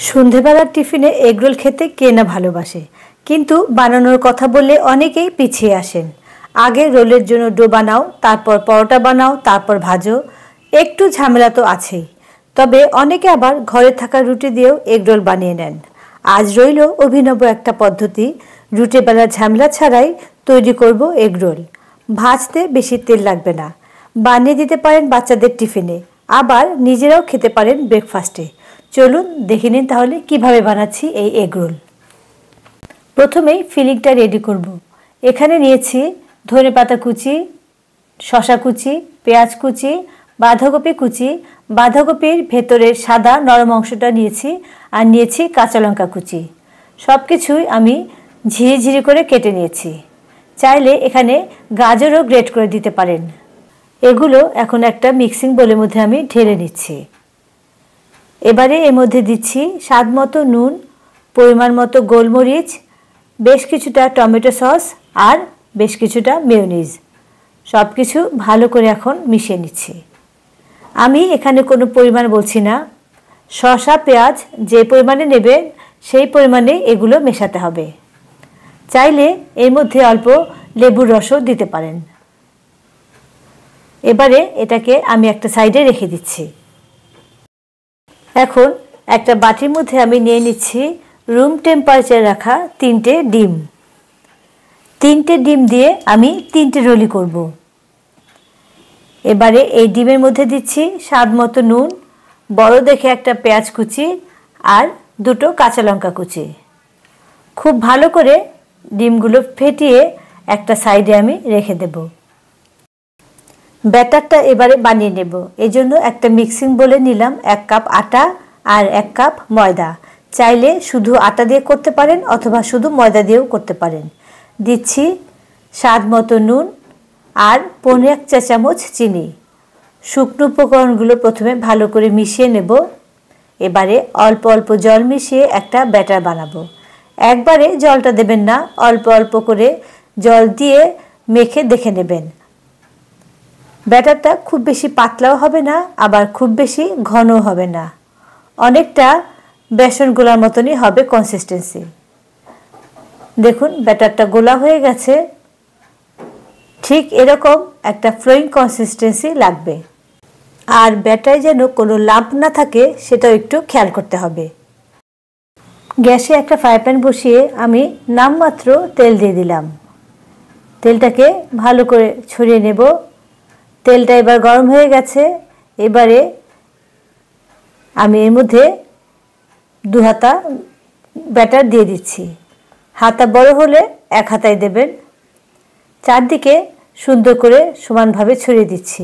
সন্ধ্যাবেলার টিফিনে এগরোল খেতে কে না ভালোবাসে, কিন্তু বানানোর কথা বললে অনেকেই পিছিয়ে আসেন। আগে রোলের জন্য ডো বানাও, তারপর পরোটা বানাও, তারপর ভাজো, একটু ঝামেলা তো আছেই। তবে অনেকে আবার ঘরে থাকা রুটি দিয়েও এগরোল বানিয়ে নেন। আজ রইল অভিনব একটা পদ্ধতি, রুটি বেলার ঝামেলা ছাড়াই তৈরি করব এগরোল। ভাজতে বেশি তেল লাগবে না, বানিয়ে দিতে পারেন বাচ্চাদের টিফিনে, আবার নিজেরাও খেতে পারেন ব্রেকফাস্টে। চলুন দেখে নিন তাহলে কিভাবে বানাচ্ছি এই এগরোল। প্রথমেই ফিলিংটা রেডি করব। এখানে নিয়েছি ধনেপাতা কুচি, শসা কুচি, পেঁয়াজ কুচি, বাঁধাকপি কুচি, বাঁধাকপির ভেতরের সাদা নরম অংশটা নিয়েছি, আর নিয়েছি কাঁচা লঙ্কা কুচি। সব কিছুই আমি ঝিরিঝিরি করে কেটে নিয়েছি। চাইলে এখানে গাজরও গ্রেট করে দিতে পারেন। এগুলো এখন একটা মিক্সিং বোলের মধ্যে আমি ঢেলে নিচ্ছি। এবারে এর মধ্যে দিচ্ছি স্বাদ মতো নুন, পরিমাণ মতো গোলমরিচ, বেশ কিছুটা টমেটো সস আর বেশ কিছুটা মেয়োনিজ। সব কিছু ভালো করে এখন মিশিয়ে নিচ্ছি। আমি এখানে কোনো পরিমাণ বলছি না, শসা পেঁয়াজ যে পরিমাণে নেবেন সেই পরিমাণে এগুলো মেশাতে হবে। চাইলে এর মধ্যে অল্প লেবুর রসও দিতে পারেন। এবারে এটাকে আমি একটা সাইডে রেখে দিচ্ছি। এখন একটা বাটির মধ্যে আমি নিয়ে নিচ্ছি রুম টেম্পারেচারে রাখা 3টে ডিম। 3টে ডিম দিয়ে আমি 3টে রোলই করব। এবারে এই ডিমের মধ্যে দিচ্ছি স্বাদ মতো নুন, বড় দেখে একটা পেঁয়াজ কুচি আর 2টো কাঁচা লঙ্কা কুচি। খুব ভালো করে ডিমগুলো ফেটিয়ে একটা সাইডে আমি রেখে দেব। ব্যাটারটা এবারে বানিয়ে নেব। এই জন্য একটা মিক্সিং বোলে নিলাম 1 কাপ আটা আর 1 কাপ ময়দা। চাইলে শুধু আটা দিয়ে করতে পারেন অথবা শুধু ময়দা দিয়েও করতে পারেন। দিচ্ছি স্বাদ মতো নুন আর 1.5 চা চামচ চিনি। শুকনো উপকরণগুলো প্রথমে ভালো করে মিশিয়ে নেব। এবারে অল্প অল্প জল মিশিয়ে একটা ব্যাটার বানাবো। একবারে জলটা দেবেন না, অল্প অল্প করে জল দিয়ে মেখে দেখে নেবেন। ব্যাটারটা খুব বেশি পাতলাও হবে না, আবার খুব বেশি ঘনও হবে না, অনেকটা বেসন গোলার মতনই হবে কনসিস্টেন্সি। দেখুন ব্যাটারটা গোলা হয়ে গেছে, ঠিক এরকম একটা ফ্লোয়িং কনসিস্টেন্সি লাগবে। আর ব্যাটারে যেন কোনো লাম্প না থাকে সেটাও একটু খেয়াল করতে হবে। গ্যাসে একটা ফ্রাই প্যান বসিয়ে আমি নামমাত্র তেল দিয়ে দিলাম। তেলটাকে ভালো করে ছড়িয়ে নেব। তেলটা এবার গরম হয়ে গেছে। এবারে আমি এর মধ্যে 2 হাতা ব্যাটার দিয়ে দিচ্ছি। হাতা বড় হলে 1 হাতায় দেবেন। চারদিকে সুন্দর করে সমানভাবে ছড়িয়ে দিচ্ছি।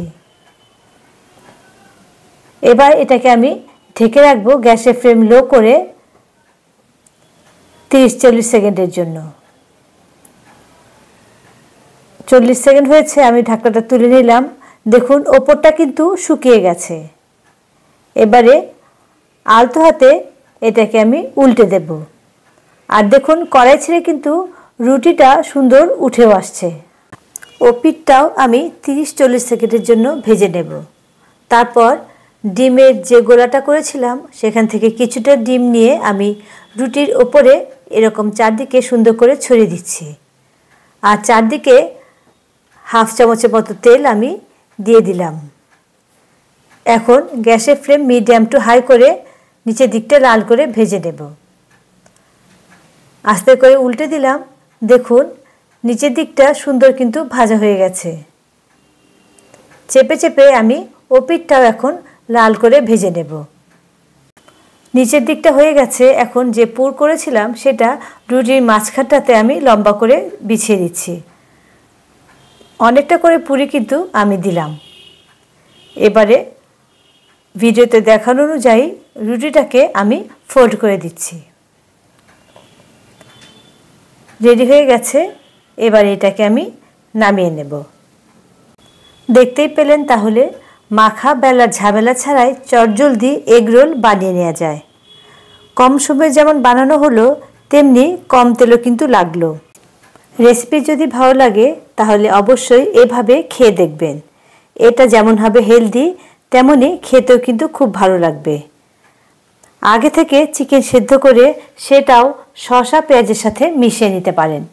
এবার এটাকে আমি ঢেকে রাখবো গ্যাসের ফ্লেম লো করে 30-40 সেকেন্ডের জন্য। 40 সেকেন্ড হয়েছে, আমি ঢাকনাটা তুলে নিলাম। দেখুন ওপরটা কিন্তু শুকিয়ে গেছে। এবারে আলতো হাতে এটাকে আমি উল্টে দেব। আর দেখুন কড়াই ছেড়ে কিন্তু রুটিটা সুন্দর উঠেও আসছে। ও পিঠটাও আমি 30-40 সেকেন্ডের জন্য ভেজে নেব। তারপর ডিমের যে গোলাটা করেছিলাম সেখান থেকে কিছুটা ডিম নিয়ে আমি রুটির ওপরে এরকম চারদিকে সুন্দর করে ছড়িয়ে দিচ্ছি। আর চারদিকে 1/2 চামচের মতো তেল আমি দিয়ে দিলাম। এখন গ্যাসের ফ্লেম মিডিয়াম টু হাই করে নিচের দিকটা লাল করে ভেজে নেব। আস্তে করে উল্টে দিলাম। দেখুন নিচের দিকটা সুন্দর কিন্তু ভাজা হয়ে গেছে। চেপে চেপে আমি ও পিঠটাও এখন লাল করে ভেজে নেব। নিচের দিকটা হয়ে গেছে। এখন যে পুর করেছিলাম সেটা রুটির মাঝখানটাতে আমি লম্বা করে বিছিয়ে দিচ্ছি। অনেকটা করে পুরি কিন্তু আমি দিলাম। এবারে ভিডিওতে দেখানো অনুযায়ী রুটিটাকে আমি ফোল্ড করে দিচ্ছি। রেডি হয়ে গেছে। এবার এটাকে আমি নামিয়ে নেব। দেখতেই পেলেন তাহলে মাখা বেলার ঝামেলা ছাড়াই চটজলদি এগরোল বানিয়ে নেওয়া যায়। কম সময়ে যেমন বানানো হলো তেমনি কম তেলও কিন্তু লাগলো। রেসিপি যদি ভালো লাগে তাহলে অবশ্যই এভাবে খেয়ে দেখবেন। এটা যেমন হবে হেলদি তেমনি খেতেও কিন্তু খুব ভালো লাগবে। আগে থেকে চিকেন সেদ্ধ করে সেটাও শসা পেঁয়াজের সাথে মিশিয়ে নিতে পারেন।